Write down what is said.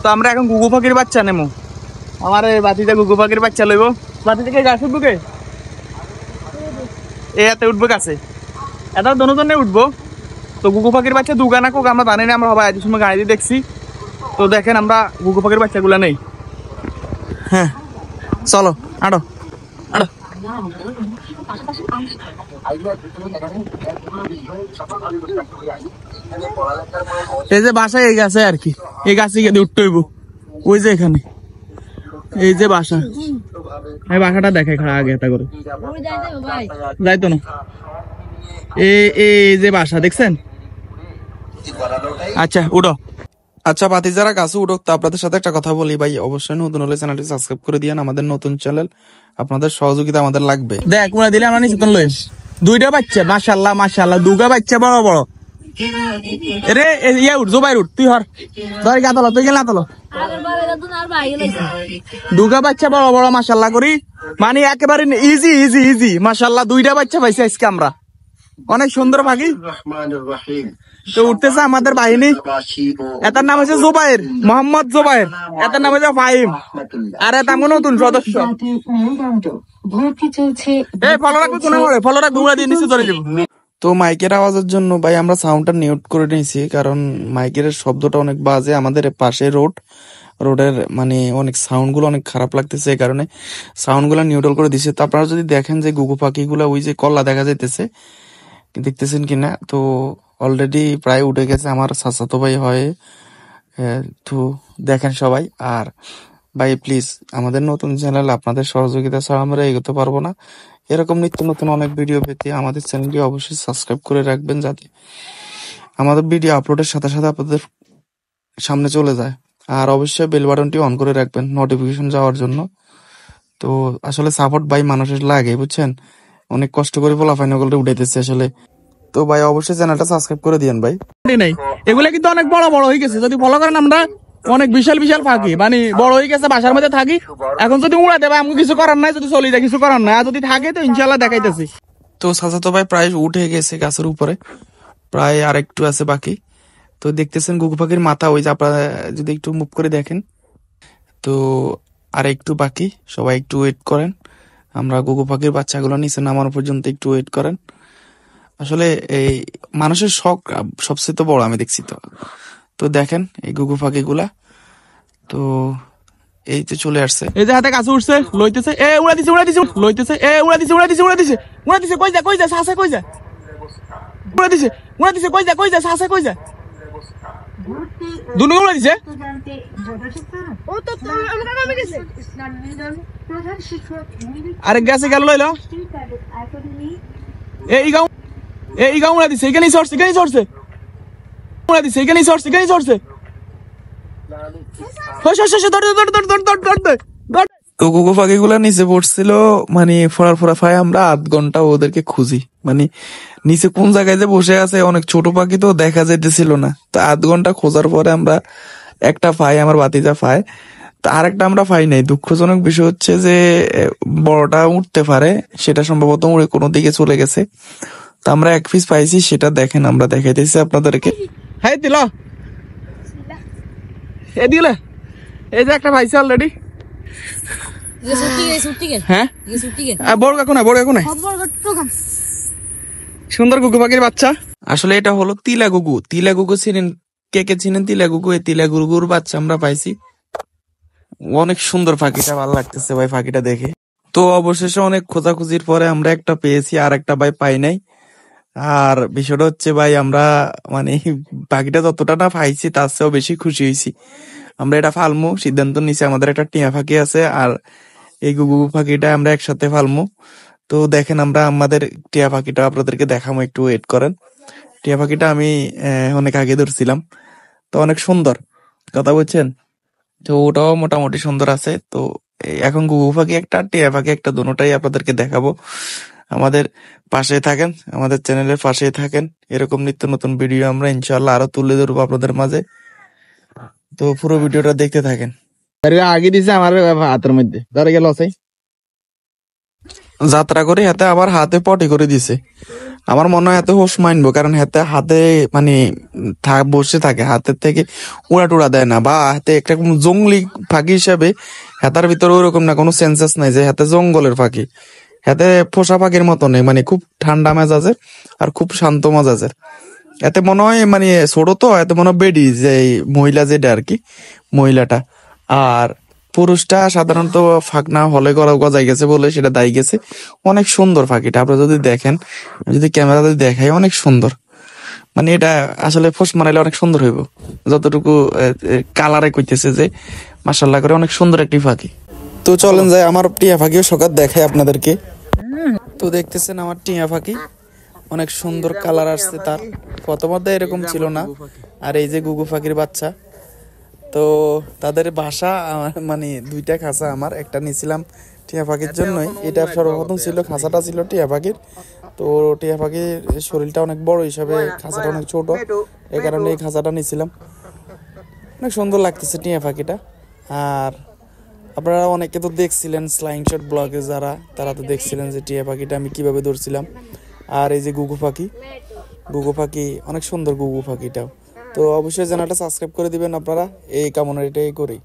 তো আমরা এখন গুগু পাখির বাচ্চা নেবো। আমার বাতিতে গুগু পাখির বাচ্চা লইব। বাতি থেকে গাছ উঠবো কে? এতে উঠবো গাছে, এটা দোনোজনে উঠবো। তো গুগু পাখির বাচ্চা দুগা না কোক আমরা জানি না, আমরা সবাই আজের সময় গাড়ি দিয়ে দেখছি। তো দেখেন আমরা গুগু পাখির বাচ্চাগুলো নেই। হ্যাঁ চলো আড়ো আড়ো। এই যে বাসায় এই গাছে আর কি, এই গাছে গিয়ে উঠতে হইব। ওই যে এখানে এই যে বাসা, এই বাসাটা দেখে খাড়া আগে এটা করে যাইতো না। এই যে বাসা দেখছেন? আচ্ছা উঠো। আচ্ছা বাতি যারা গাছে উঠুক, তো আপনাদের সাথে একটা কথা বলি ভাই, অবশ্যই নতুন হলে চ্যানেলটি সাবস্ক্রাইব করে দিয়েন। আমাদের নতুন চ্যানেল, আপনাদের সহযোগিতা আমাদের লাগবে। দেখ উড়া দিলে আমরা নিচে লই দুইটা বাচ্চা, মাশাআল্লাহ মাশাআল্লাহ, দুগা বাচ্চা বড় বড়। রে ইয়া উঠ, জোবাইর উঠ, তুই হর ধর গাতলো, তুই গেল নাতলো। দুগা বাচ্চা বড় বড় মাশাআল্লাহ করি, মানে একেবারে ইজি ইজি ইজি মাশাআল্লাহ। দুইটা বাচ্চা পাইছি আজকে আমরা, অনেক সুন্দর পাখি। তো উঠতেছে আমাদের বাহিনী, এটার নাম হচ্ছে জোবাইর, মোহাম্মদ জোবাইর। এটার নাম হচ্ছে ফাহিম, আর এটা আমার নতুন সদস্য। এই ফলো রাখবো, ফলো রাখবো, উড়া দিয়ে নিচে ধরে যাবো। তো মাইকের আওয়াজের জন্য ভাই আমরা সাউন্ডটা মিউট করে নিয়েছি, কারণ মাইকের শব্দটা অনেক বাজে। আমাদের পাশে রোডের মানে অনেক সাউন্ড গুলো অনেক খারাপ লাগতেছে, এই কারণে সাউন্ড গুলা নিউট্রাল করে দিছে। তো আপনারা যদি দেখেন যে গুগু পাখি গুলা ওই যে কল্লা দেখা যাইতেছে, দেখতেছেন কিনা, তো অলরেডি প্রায় উঠে গেছে আমার চাচাতো ভাই হয়। তো দেখেন সবাই। আর ভাই প্লিজ আমাদের নতুন চ্যানেল, আপনাদের সহযোগিতা ছাড়া আমরা এগোতে পারবো না। এরকম নিত্য নতুন অনেক ভিডিও পেতে আমাদের চ্যানেলটি অবশ্যই সাবস্ক্রাইব করে রাখবেন, যাতে আমাদের ভিডিও আপলোডের সাথে সাথে আপনাদের সামনে চলে যায়। আর অবশ্যই বেল বাটনটি অন করে রাখবেন নোটিফিকেশন যাওয়ার জন্য। তো আসলে সাপোর্ট ভাই মানুষের লাগে, বুঝছেন, অনেক কষ্ট করে ফলাফাইনগুলো উঠাইতেছে আসলে। তো ভাই অবশ্যই চ্যানেলটা সাবস্ক্রাইব করে দিয়েন ভাই। নাই এগুলা কিন্তু অনেক বড় বড় হয়ে গেছে, যদি ফলো করেন আমরা অনেক বিশাল বিশাল পাখি, মানে বড় হয়ে গেছে, বাসার মধ্যে থাকি। এখন যদি উড়া দেবে আমি কিছু করার নাই, যদি চলে যায় কিছু করার নাই, আর যদি থাকে তো ইনশাল্লাহ দেখাইতেছি। তো চাচাতো ভাই প্রায় উঠে গেছে গাছের উপরে, প্রায় আর একটু আছে বাকি। তো দেখতেছেন গুগু পাখির মাথা, ওই যে আপনারা যদি একটু মুভ করে দেখেন, তো আর একটু বাকি। সবাই একটু ওয়েট করেন, আমরা গুগু পাখির বাচ্চাগুলো নিচে নামানো পর্যন্ত একটু ওয়েট করেন। আসলে এই মানুষের শখ সবচেয়ে তো বড় আমি দেখছি। তো দেখেন এই গুগু পাখিগুলা, তো এই যে চলে আসছে, এই যে হাতে কাছে উঠছে, লইতেছে, এ উড়া দিছে উড়া দিছে, লইতেছে, এ উড়া দিছে উড়া দিছে উড়া দিছে উড়া দিছে, কই যা সাসে কই যা, উড়া দিছে কই যা সাসে কই যা, দুনো উড়া দিছে। ও তো আমরা নামে গেছে, আরে গেছে গেল লইলো। এই গাঁও উড়া দিছে, এখানেই সরছে উড়া দিছে, এখানেই সরছে তো গুগু পাখিগুলা নিচে পড়ছিল, মানে ফোড়া ফায় আমরা আধ ঘন্টা ওদেরকে খুঁজি, মানে নিচে কোন জায়গায় যে বসে আছে, অনেক ছোট পাখি তো দেখা যাইতেছিল না। তো আধ ঘন্টা খোঁজার পরে আমরা একটা পাই, আমার বাতিজা পায়, তো আরেকটা আমরা পাই নাই। দুঃখজনক বিষয় হচ্ছে যে বড়টা উঠতে পারে, সেটা সম্ভবত উড়ে কোনো দিকে চলে গেছে। তো আমরা এক পিস পাইছি, সেটা দেখেন, আমরা দেখাইতেছি আপনাদেরকে। হ্যাঁ দিল এ দিলে, এই যে একটা পাইছে অলরেডি। হ্যাঁ বড় কাকু না, সুন্দর গুগু পাখির বাচ্চা। আসলে এটা হলো তিলা গুগু চিনেন? কে চিনেন তিলা গুগু? এই তিলা গুগুর বাচ্চা আমরা পাইছি। অনেক সুন্দর পাখিটা, ভালো লাগতেছে ভাই পাখিটা দেখে। তো অবশেষে অনেক খোঁজাখুঁজির পরে আমরা একটা পেয়েছি, আর একটা ভাই পাই নাই। আর বিষয়টা হচ্ছে ভাই আমরা মানে পাখিটা যতটা না পাইছি তার চেয়েও বেশি খুশি হয়েছি। আমরা এটা ফালমু সিদ্ধান্ত নিছি, আমাদের একটা টিয়া পাখি আছে, আর এই গুগু পাখিটা আমরা একসাথে ফালমু। তো দেখেন আমরা আমাদের টিয়া পাখিটা আপনাদেরকে দেখাবো, একটু ওয়েট করেন। টিয়া পাখিটা আমি অনেক আগে ধরছিলাম, তো অনেক সুন্দর, কথা বলছেন। তো ওটাও মোটামুটি সুন্দর আছে। তো এখন গুগু পাখি একটা, টিয়া পাখি একটা, দুটোটাই আপনাদেরকে দেখাবো। আমাদের পাশে থাকেন, আমাদের চ্যানেলের পাশে থাকেন, এরকম নিত্য নতুন ভিডিও আমরা ইনশাল্লাহ আরো তুলে ধরবো আপনাদের মাঝে। তো পুরো ভিডিওটা দেখতে থাকেন। আগে দিছে আমার হাতের মধ্যে ধরে গেল, যাত্রা করে হাতে আবার হাতে পটি করে দিছে। আমার মনে হয় হাতে হোস মানবো, কারণ হাতে হাতে মানে বসে থাকে, হাতের থেকে উড়া টুড়া দেয় না, বা হাতে একটা জঙ্গলি ফাঁকি হিসাবে হাতার ভিতরে ওরকম না, কোনো সেন্সেস নাই যে হাতে জঙ্গলের ফাঁকি। হাতে পোষা পাখির মতো নেই, মানে খুব ঠান্ডা মেজাজের আর খুব শান্ত মেজাজের। এতে মনে হয় মানে ছোট তো, এতে মনে হয় বেডি যে এই মহিলা যেটা আর কি, মহিলাটা। আর পুরুষটা সাধারণত ফাঁকনা হলে গজাই গেছে বলে সেটা দায়ী গেছে। অনেক সুন্দর পাখিটা, আপনারা যদি দেখেন, যদি ক্যামেরা যদি দেখাই, অনেক সুন্দর। মানে এটা আসলে ফোস মারাইলে অনেক সুন্দর হইব, যতটুকু কালারে কইতেছে যে মাশাল্লাহ করে অনেক সুন্দর একটি পাখি। তো চলেন যাই আমার টিয়া পাখিও সকাল দেখাই আপনাদেরকে। তো দেখতেছেন আমার টিয়া পাখি, অনেক সুন্দর কালার আসছে তার, প্রথমত এরকম ছিল না। আর এই যে গুগু পাখির বাচ্চা, তো তাদের বাসা মানে দুইটা খাঁচা, আমার একটা নিয়েছিলাম টিয়া পাখির জন্যই। এটা সর্বপ্রথম ছিল, খাঁচাটা ছিল টিয়া পাখির। তো টিয়া পাখির শরীরটা অনেক বড় হিসাবে খাঁচাটা অনেক ছোট, এই কারণে এই খাঁচাটা নিয়েছিলাম। অনেক সুন্দর লাগতেছে টিয়া পাখিটা। আর আপনারা অনেকে তো দেখছিলেন স্লাইং শট ব্লগে, যারা তারা তো দেখছিলেন যে টিয়া পাখিটা আমি কিভাবে ধরছিলাম। আর এই যে গুগু পাখি, গুগু পাখি অনেক সুন্দর গুগু পাখিটাও। তো অবশ্যই চ্যানেলটা সাবস্ক্রাইব করে দিবেন আপনারা, এই কামনা এটাই করি।